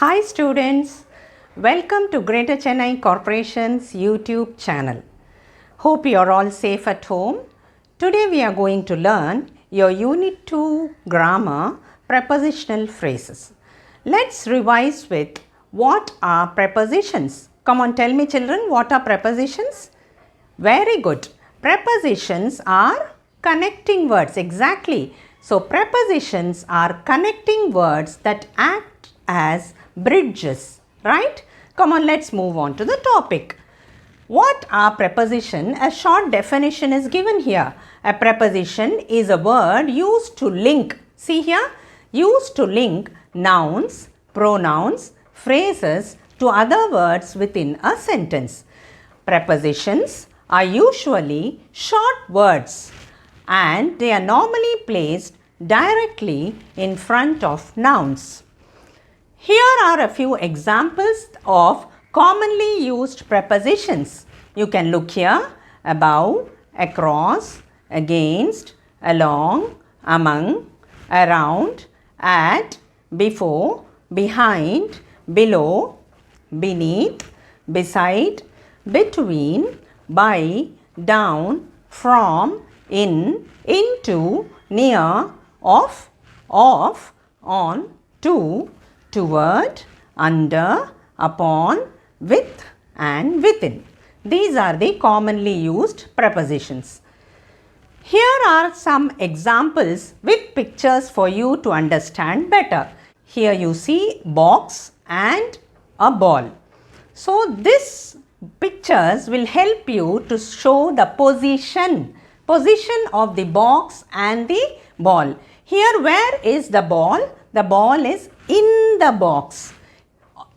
Hi students, welcome to Greater Chennai Corporation's YouTube channel. Hope you are all safe at home. Today we are going to learn your Unit 2 grammar prepositional phrases. Let's revise with what are prepositions. Come on, tell me children, what are prepositions? Very good. Prepositions are connecting words. Exactly. So prepositions are connecting words that act as bridges, right? Come on, let's move on to the topic. What are preposition? A short definition is given here. A preposition is a word used to link. See here, used to link nouns, pronouns, phrases to other words within a sentence. Prepositions are usually short words and they are normally placed directly in front of nouns. Here are a few examples of commonly used prepositions. You can look here: above, across, against, along, among, around, at, before, behind, below, beneath, beside, between, by, down, from, in, into, near, off, on, to, toward, under, upon, with and within. These are the commonly used prepositions. Here are some examples with pictures for you to understand better. Here you see box and a ball. So this pictures will help you to show the position of the box and the ball. Here, where is the ball? The ball is in the box.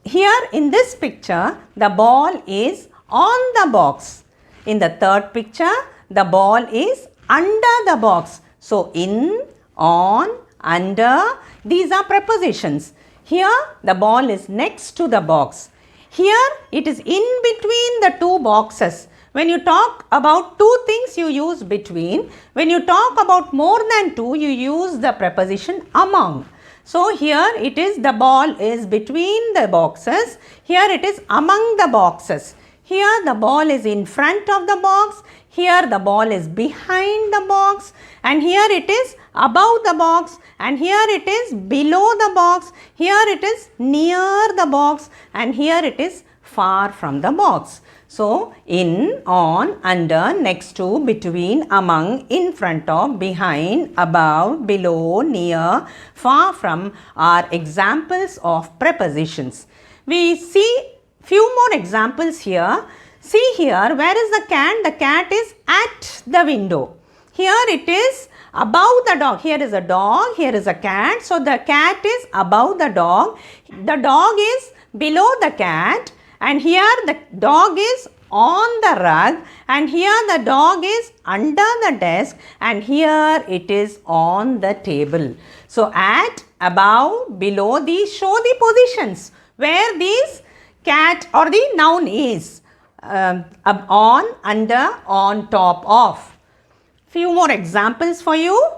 Here in this picture, the ball is on the box. In the third picture, the ball is under the box. So, in, on, under, these are prepositions. Here, the ball is next to the box. Here, it is in between the two boxes. When you talk about two things, you use between. When you talk about more than two, you use the preposition among. So, here it is the ball is between the boxes. Here it is among the boxes. Here the ball is in front of the box. Here the ball is behind the box. And here it is above the box. And here it is below the box. Here it is near the box. And here it is far from the box. So, in, on, under, next to, between, among, in front of, behind, above, below, near, far from are examples of prepositions. We see few more examples here. See here, where is the cat? The cat is at the window. Here it is above the dog. Here is a dog, here is a cat. So, the cat is above the dog. The dog is below the cat. And here the dog is on the rug, and here the dog is under the desk, and here it is on the table. So, at, above, below, these show the positions where this cat or the noun is. On, under, on, top of. Few more examples for you.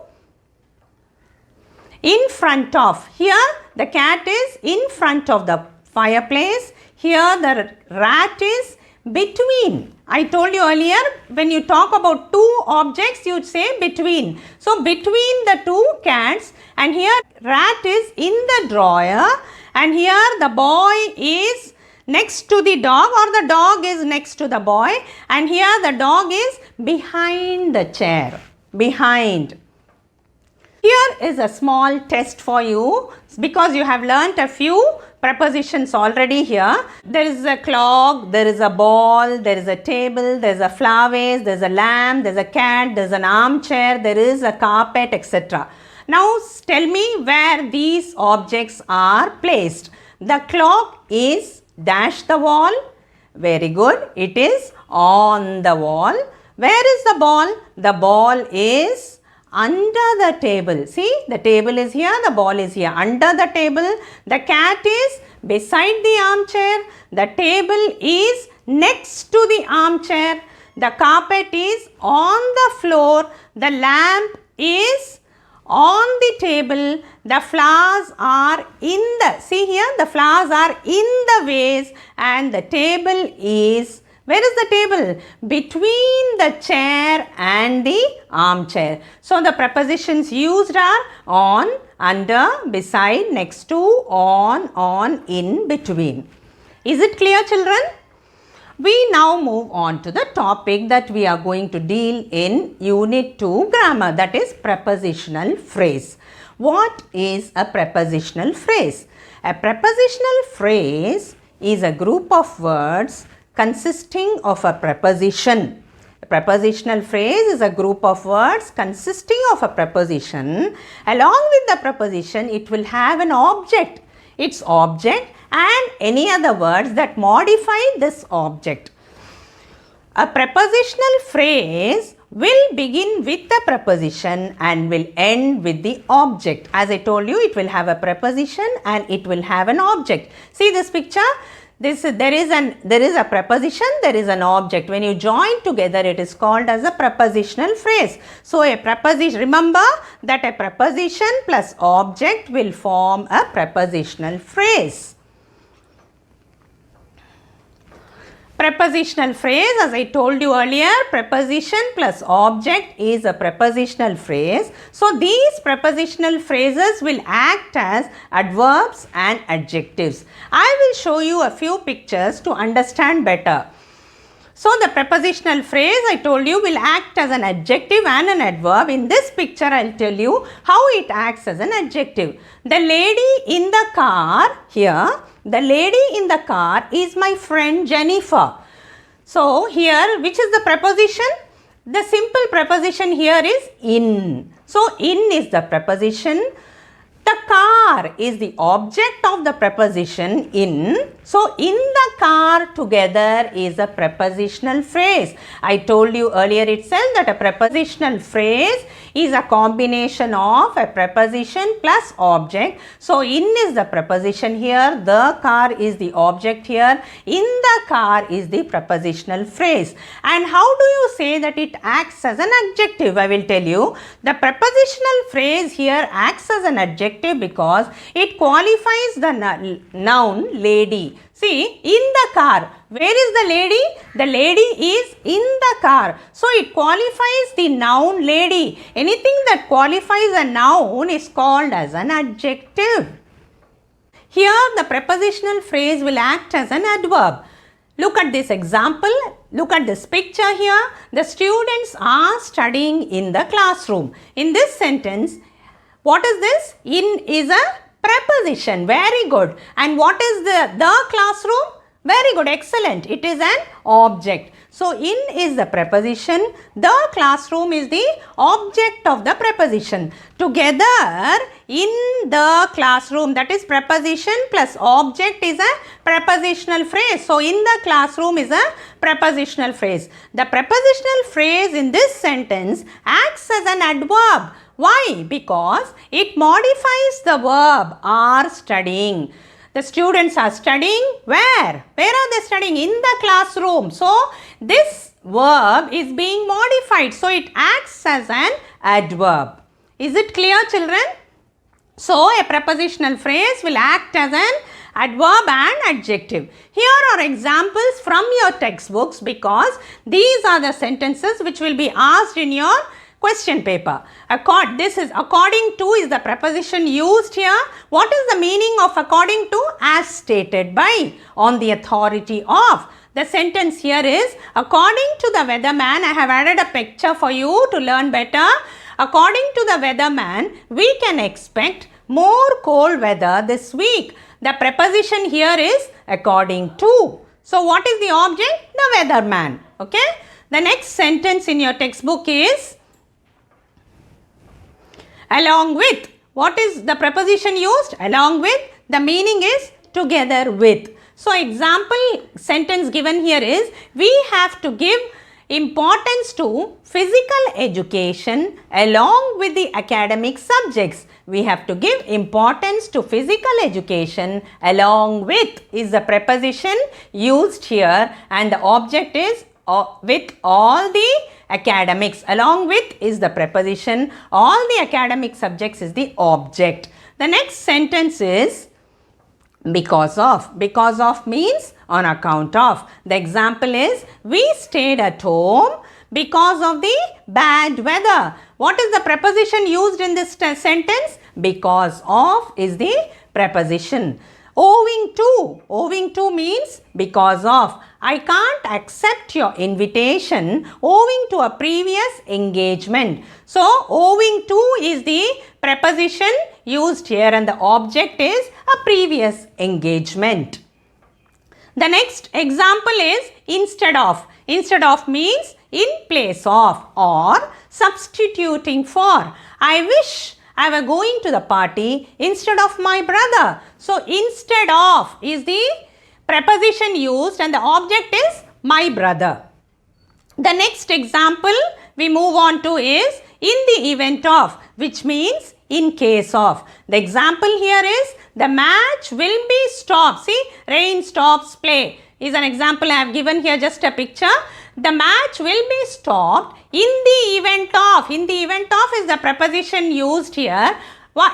In front of. Here the cat is in front of the fireplace. Here the rat is between. I told you earlier, when you talk about two objects, you say between. So, between the two cats, and here rat is in the drawer, and here the boy is next to the dog, or the dog is next to the boy, and here the dog is behind the chair. Behind. Here is a small test for you because you have learnt a few prepositions already here. There is a clock, there is a ball, there is a table, there is a flower vase, there is a lamp, there is a cat, there is an armchair, there is a carpet, etc. Now tell me where these objects are placed. The clock is dash the wall. Very good. It is on the wall. Where is the ball? The ball is under the table. See, the table is here, the ball is here. Under the table, the cat is beside the armchair. The table is next to the armchair. The carpet is on the floor. The lamp is On the table, the flowers are in the, see here, the flowers are in the vase and the table is, where is the table? Between the chair and the armchair. So, the prepositions used are on, under, beside, next to, on, in, between. Is it clear, children? We now move on to the topic that we are going to deal in Unit 2 Grammar, that is prepositional phrase. What is a prepositional phrase? A prepositional phrase is a group of words consisting of a preposition. A prepositional phrase is a group of words consisting of a preposition. Along with the preposition, it will have an object. Its object and any other words that modify this object. A prepositional phrase will begin with the preposition and will end with the object. As I told you, it will have a preposition and it will have an object. See this picture? There is a preposition, there is an object. When you join together, it is called as a prepositional phrase. So, a preposition, remember that a preposition plus object will form a prepositional phrase. Prepositional phrase, as I told you earlier, preposition plus object is a prepositional phrase. So, these prepositional phrases will act as adverbs and adjectives. I will show you a few pictures to understand better. So, the prepositional phrase I told you will act as an adjective and an adverb. In this picture, I will tell you how it acts as an adjective. The lady in the car here, the lady in the car is my friend Jennifer. So, here which is the preposition? The simple preposition here is in. So, in is the preposition. The car is the object of the preposition in. So, in the car together is a prepositional phrase. I told you earlier itself that a prepositional phrase is a combination of a preposition plus object. So, in is the preposition here, the car is the object here, in the car is the prepositional phrase. And how do you say that it acts as an adjective? I will tell you. The prepositional phrase here acts as an adjective because it qualifies the noun lady. See, in the car. Where is the lady? The lady is in the car. So, it qualifies the noun lady. Anything that qualifies a noun is called as an adjective. Here, the prepositional phrase will act as an adverb. Look at this example. Look at this picture here. The students are studying in the classroom. In this sentence, what is this? In is a preposition. Very good. And what is the classroom? Very good. Excellent. It is an object. So, in is the preposition. The classroom is the object of the preposition. Together, in the classroom, that is preposition plus object is a prepositional phrase. So, in the classroom is a prepositional phrase. The prepositional phrase in this sentence acts as an adverb. Why? Because it modifies the verb are studying. The students are studying where? Where are they studying? In the classroom. So, this verb is being modified. So, it acts as an adverb. Is it clear, children? So, a prepositional phrase will act as an adverb and adjective. Here are examples from your textbooks because these are the sentences which will be asked in your question paper. This is according to is the preposition used here. What is the meaning of according to? As stated by, on the authority of. The sentence here is according to the weatherman. I have added a picture for you to learn better. According to the weatherman, we can expect more cold weather this week. The preposition here is according to. So, what is the object? The weatherman. Okay. The next sentence in your textbook is along with. What is the preposition used? Along with. The meaning is together with. So, example sentence given here is we have to give importance to physical education along with the academic subjects. We have to give importance to physical education along with is the preposition used here and the object is with all the academics. Along with is the preposition. All the academic subjects is the object. The next sentence is because of. Because of means on account of. The example is we stayed at home because of the bad weather. What is the preposition used in this sentence? Because of is the preposition. Owing to. Owing to means because of. I can't accept your invitation owing to a previous engagement. So, owing to is the preposition used here and the object is a previous engagement. The next example is instead of. Instead of means in place of or substituting for. I wish I were going to the party instead of my brother. So, instead of is the preposition used and the object is my brother. The next example we move on to is in the event of, which means in case of. The example here is the match will be stopped. See, rain stops play is an example I have given here, just a picture. The match will be stopped in the event of. In the event of is the preposition used here.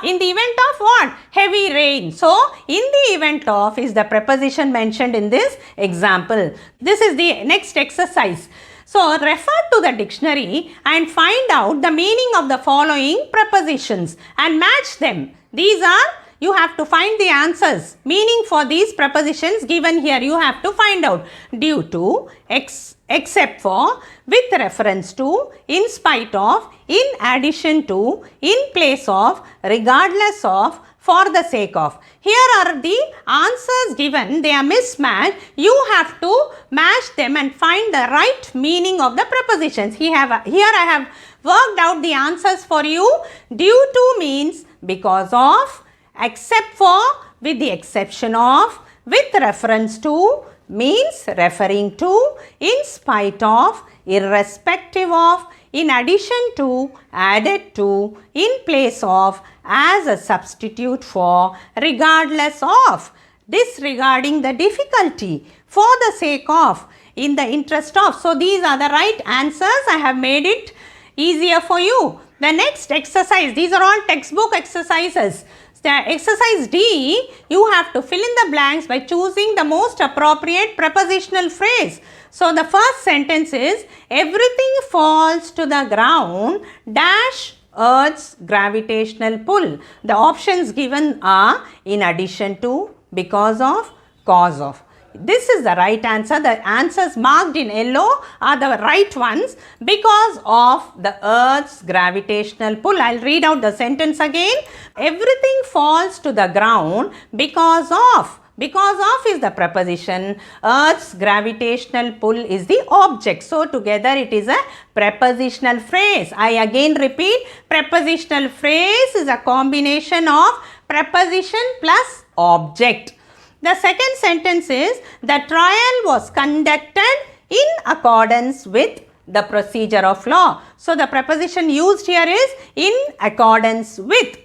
In the event of what? Heavy rain. So, in the event of is the preposition mentioned in this example. This is the next exercise. So, refer to the dictionary and find out the meaning of the following prepositions and match them. These are, you have to find the answers. Meaning for these prepositions given here, you have to find out. Due to, except for, with reference to, in spite of, in addition to, in place of, regardless of, for the sake of. Here are the answers given. They are mismatched. You have to match them and find the right meaning of the prepositions. Here I have worked out the answers for you. Due to means because of, except for, with the exception of, with reference to, means referring to, in spite of, irrespective of, in addition to, added to, in place of, as a substitute for, regardless of, disregarding the difficulty, for the sake of, in the interest of. So, these are the right answers. I have made it easier for you. The next exercise, these are all textbook exercises. The exercise D, you have to fill in the blanks by choosing the most appropriate prepositional phrase. So, the first sentence is, everything falls to the ground dash Earth's gravitational pull. The options given are in addition to, because of, cause of. This is the right answer. The answers marked in yellow are the right ones because of the Earth's gravitational pull. I'll read out the sentence again. Everything falls to the ground because of. Because of is the preposition. Earth's gravitational pull is the object. So, together it is a prepositional phrase. I again repeat, prepositional phrase is a combination of preposition plus object. The second sentence is, the trial was conducted in accordance with the procedure of law. So, the preposition used here is in accordance with.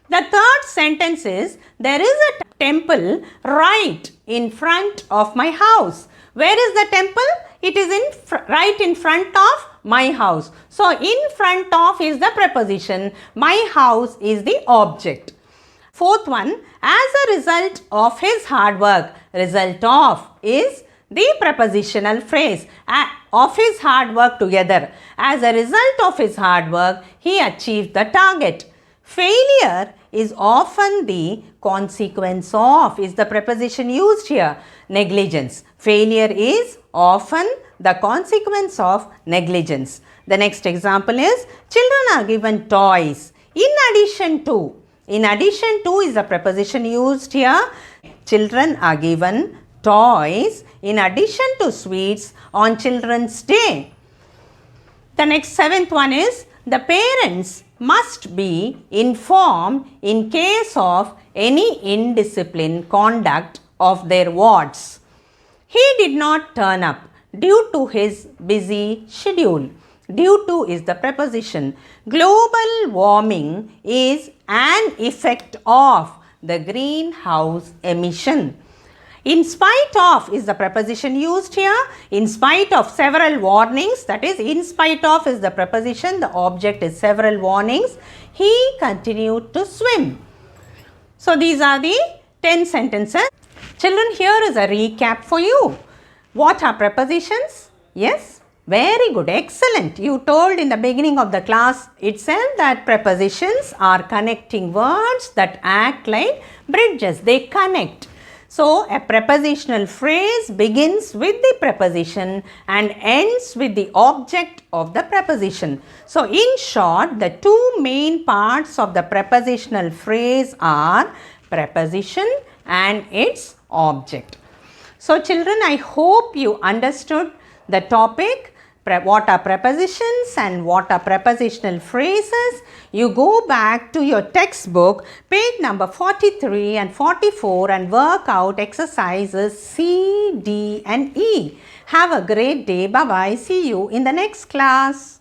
The third sentence is, there is a temple right in front of my house. Where is the temple? It is right in front of my house. So, in front of is the preposition, my house is the object. Fourth one, as a result of his hard work. Result of is the prepositional phrase. Of his hard work together. As a result of his hard work, he achieved the target. Failure is often the consequence of is the preposition used here. Negligence. Failure is often the consequence of negligence. The next example is, children are given toys in addition to. In addition to is the preposition used here. Children are given toys in addition to sweets on Children's Day. The next seventh one is, the parents must be informed in case of any indisciplined conduct of their wards. He did not turn up due to his busy schedule. Due to is the preposition. Global warming is an effect of the greenhouse emission. In spite of is the preposition used here. In spite of several warnings, that is, in spite of is the preposition, the object is several warnings, he continued to swim. So these are the 10 sentences. Children, here is a recap for you. What are prepositions? Yes, very good, excellent. You told in the beginning of the class itself that prepositions are connecting words that act like bridges. They connect. So, a prepositional phrase begins with the preposition and ends with the object of the preposition. So, in short, the two main parts of the prepositional phrase are preposition and its object. So, children, I hope you understood the topic. What are prepositions and what are prepositional phrases? You go back to your textbook, page number 43 and 44 and work out exercises C, D and E. Have a great day. Bye-bye. See you in the next class.